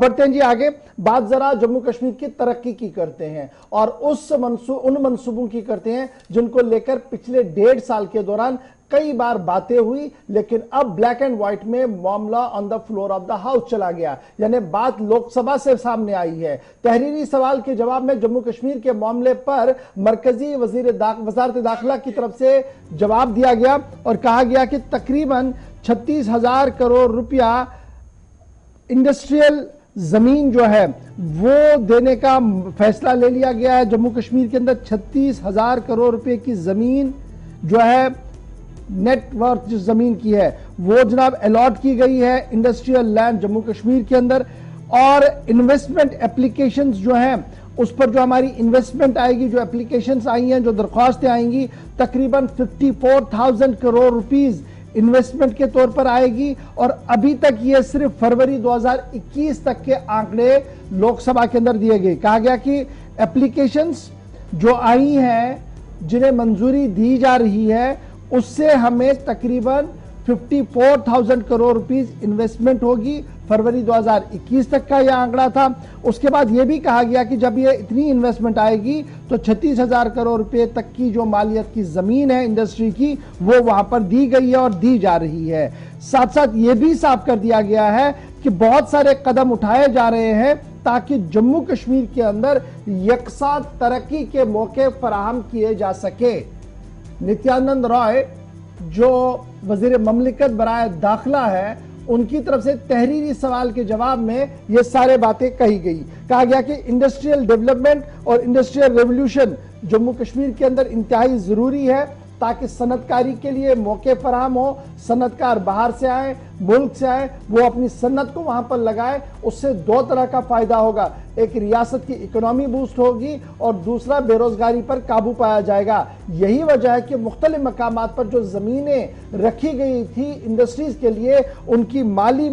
बढ़ते हैं जी आगे। बात जरा जम्मू कश्मीर की तरक्की की करते हैं और उन मंसूबों की करते हैं जिनको लेकर पिछले 1.5 साल के दौरान कई बार बातें हुई, लेकिन अब ब्लैक एंड व्हाइट में मामला on the floor of the house चला गया, यानी बात लोकसभा से सामने आई है। तहरीरी सवाल के जवाब में जम्मू कश्मीर के मामले पर मरकजी वजारत दाखिला की तरफ से जवाब दिया गया और कहा गया कि तकरीबन 36,000 करोड़ रुपया इंडस्ट्रियल जमीन जो है वो देने का फैसला ले लिया गया है। जम्मू कश्मीर के अंदर 36,000 करोड़ रुपए की जमीन जो है नेटवर्थ जो जमीन की है वो जनाब अलॉट की गई है इंडस्ट्रियल लैंड जम्मू कश्मीर के अंदर। और इन्वेस्टमेंट एप्लीकेशंस जो हैं उस पर जो हमारी इन्वेस्टमेंट आएगी, जो एप्लीकेशंस आई हैं, जो दरख्वास्तें आएंगी, तकरीबन 54,000 करोड़ रुपीस इन्वेस्टमेंट के तौर पर आएगी। और अभी तक ये सिर्फ फरवरी 2021 तक के आंकड़े लोकसभा के अंदर दिए गए। कहा गया कि एप्लीकेशंस जो आई हैं जिन्हें मंजूरी दी जा रही है उससे हमें तकरीबन 54,000 करोड़ रुपीस इन्वेस्टमेंट होगी। फरवरी 2021 तक का यह आंकड़ा था। उसके बाद यह भी कहा गया कि जब ये इतनी इन्वेस्टमेंट आएगी तो 36,000 करोड़ रुपए तक की जो मालियत की जमीन है इंडस्ट्री की वो वहां पर दी गई है और दी जा रही है। साथ साथ ये भी साफ कर दिया गया है कि बहुत सारे कदम उठाए जा रहे हैं ताकि जम्मू कश्मीर के अंदर यकसा तरक्की के मौके फराहम किए जा सके। नित्यानंद राय जो वजीर ममलिकत बराए दाखिला है उनकी तरफ से तहरीरी सवाल के जवाब में ये सारे बातें कही गई। कहा गया कि इंडस्ट्रियल डेवलपमेंट और इंडस्ट्रियल रेवोल्यूशन जम्मू कश्मीर के अंदर इंतहाई जरूरी है ताकि सनतकारी के लिए मौके फराहम हो, सनतकार बाहर से आए, मुल्क से आए, वो अपनी सन्नत को वहां पर लगाए। उससे दो तरह का फायदा होगा, एक रियासत की इकोनॉमी बूस्ट होगी और दूसरा बेरोजगारी पर काबू पाया जाएगा। यही वजह है कि मुख्तलिफ मकामात पर जो जमीनें रखी गई थी इंडस्ट्रीज के लिए उनकी माली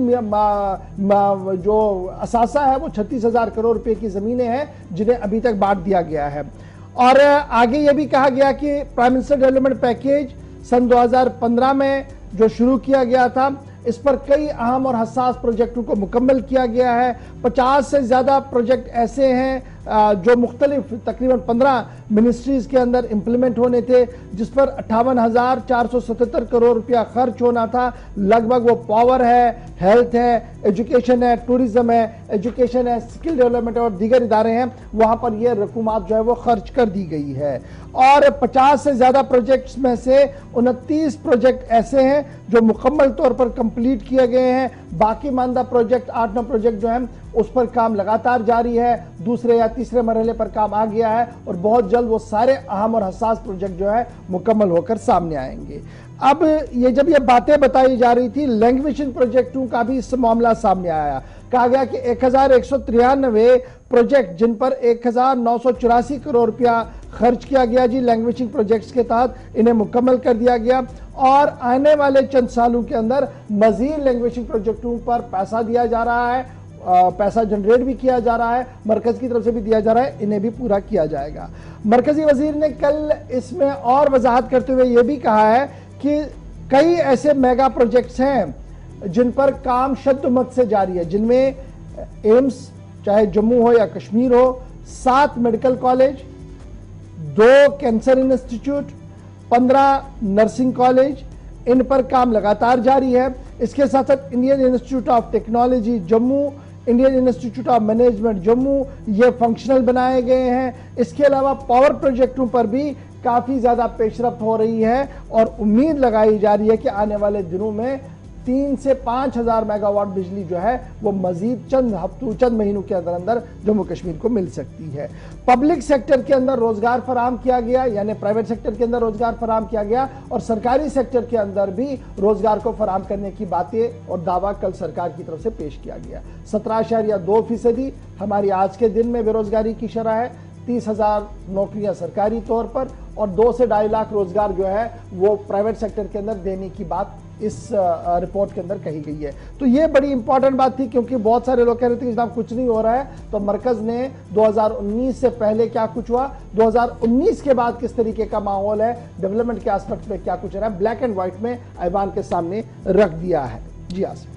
जो असासा है वो 36,000 करोड़ रुपए की जमीनें हैं जिन्हें अभी तक बांट दिया गया है। और आगे यह भी कहा गया कि प्राइम मिनिस्टर डेवलपमेंट पैकेज सन 2015 में जो शुरू किया गया था इस पर कई अहम और हसास प्रोजेक्टों को मुकम्मल किया गया है। 50 से ज्यादा प्रोजेक्ट ऐसे हैं जो मुख्तलिफ तकरीबन 15 मिनिस्ट्रीज के अंदर इंप्लीमेंट होने थे, जिस पर 58,477 करोड़ रुपया खर्च होना था। लगभग वो पावर है, हेल्थ है, एजुकेशन है, टूरिज्म है, एजुकेशन है, स्किल डेवलपमेंट और दीगर इदारे हैं, वहां पर यह रकूमात जो है वो खर्च कर दी गई है। और 50 से ज्यादा प्रोजेक्ट्स में से 29 प्रोजेक्ट ऐसे हैं जो मुकम्मल तौर पर कंप्लीट किए गए हैं। बाकी मानदा प्रोजेक्ट 8-9 प्रोजेक्ट जो हैं उस पर काम लगातार जारी है, दूसरे या तीसरे मरहले पर काम आ गया है और बहुत जल्द वो सारे अहम और हसास प्रोजेक्ट जो है मुकम्मल होकर सामने आएंगे। अब ये जब ये बातें बताई जा रही थी, लैंग्वेजिंग प्रोजेक्टों का भी इस मामला सामने आया। कहा गया कि 1193 प्रोजेक्ट जिन पर 1984 करोड़ रुपया खर्च किया गया जी लैंग्वेजिंग प्रोजेक्ट्स के तहत, इन्हें मुकम्मल कर दिया गया और आने वाले चंद सालों के अंदर मजीद लैंग्वेजिंग प्रोजेक्टों पर पैसा दिया जा रहा है, पैसा जनरेट भी किया जा रहा है, मरकज की तरफ से भी दिया जा रहा है, इन्हें भी पूरा किया जाएगा। मरकजी वजीर ने कल इसमें और वजाहत करते हुए यह भी कहा है कि कई ऐसे मेगा प्रोजेक्ट्स हैं जिन पर काम शद्दमत से जारी है, जिनमें एम्स चाहे जम्मू हो या कश्मीर हो, 7 medical college, 2 cancer institute, 15 nursing college, इन पर काम लगातार जारी है। इसके साथ साथ Indian institute of technology Jammu, Indian institute of management Jammu ये फंक्शनल बनाए गए हैं। इसके अलावा पावर प्रोजेक्टों पर भी काफी ज्यादा पेशरफ्त हो रही है और उम्मीद लगाई जा रही है कि आने वाले दिनों में 3 से 5,000 मेगावाट बिजली जो है वो मजीद चंद महीनों के अंदर अंदर जम्मू कश्मीर को मिल सकती है। पब्लिक सेक्टर के अंदर रोजगार फराहम किया गया, यानी प्राइवेट सेक्टर के अंदर रोजगार फराहम किया गया और सरकारी सेक्टर के अंदर भी रोजगार को फराहम करने की बातें और दावा कल सरकार की तरफ से पेश किया गया। 17.2% हमारी आज के दिन में बेरोजगारी की शरह है। 30,000 नौकरियां सरकारी तौर पर और 2 से 2.5 लाख रोजगार जो है वो प्राइवेट सेक्टर के अंदर देने की बात इस रिपोर्ट के अंदर कही गई है। तो ये बड़ी इंपॉर्टेंट बात थी क्योंकि बहुत सारे लोग कह रहे थे कि जनाब कुछ नहीं हो रहा है, तो मरकज ने 2019 से पहले क्या कुछ हुआ, 2019 के बाद किस तरीके का माहौल है, डेवलपमेंट के एस्पेक्ट में क्या कुछ रहा है, ब्लैक एंड व्हाइट में ऐवान के सामने रख दिया है। जी आसिफ।